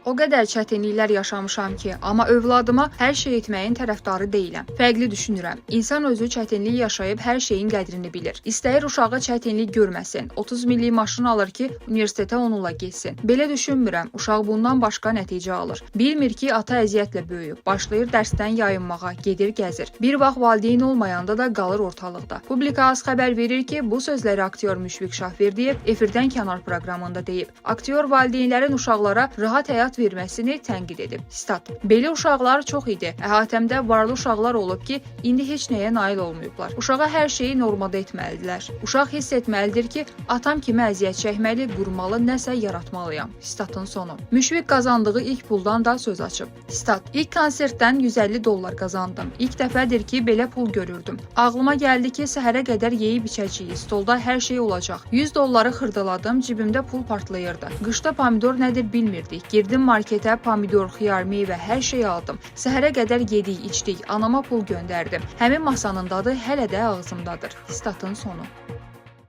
O qədər çətinliklər yaşamışam ki, amma övladıma hər şey etməyin tərəfdarı deyiləm. Fərqli düşünürəm. İnsan özü çətinlik yaşayıb hər şeyin qədrini bilir. İstəyir uşağı çətinlik görməsin. 30 millik maşın alır ki, universitetə onunla getsin. Belə düşünmürəm. Uşaq bundan başqa nəticə alır. Bilmir ki, ata əziyyətlə böyüyüb. Başlayır dərsdən yayınmağa, gedir gəzir. Bir vaxt valideyn olmayanda da qalır ortalıqda. Publika az xəbər verir ki, bu sözləri aktyor Müşfiq Şahverdiyev efirdən kənar proqramında deyib. Aktyor valideynlərin uşaqlara rahat həyat verməsini tənqid edib. Stat: Belə uşaqlar çox idi. Əhatəmdə varlı uşaqlar olub ki, indi heç nəyə nail olmayıblar. Uşağa hər şeyi normada etməlidirlər. Uşaq hiss etməlidir ki, atam kimi əziyyət çəkməli, qurmalı, nəsə yaratmalıyam. Statın sonu. Müşfiq qazandığı ilk puldan da söz açıb. Stat: İlk konsertdən $150 qazandım. İlk dəfədir ki, belə pul görürdüm. Ağlıma gəldi ki, səhərə qədər yeyib içəcəyik, stolda hər şey olacaq. $100 xırdaladım, cibimdə pul partlayırdı. Qışda pomidor nədir bilmirdik. Girdim marketə, pomidor, xiyar, meyvə, hər şey aldım. Səhərə qədər yedik, içdik, anama pul göndərdim. Həmin masanın dadı hələ də ağzımdadır. Statın sonu.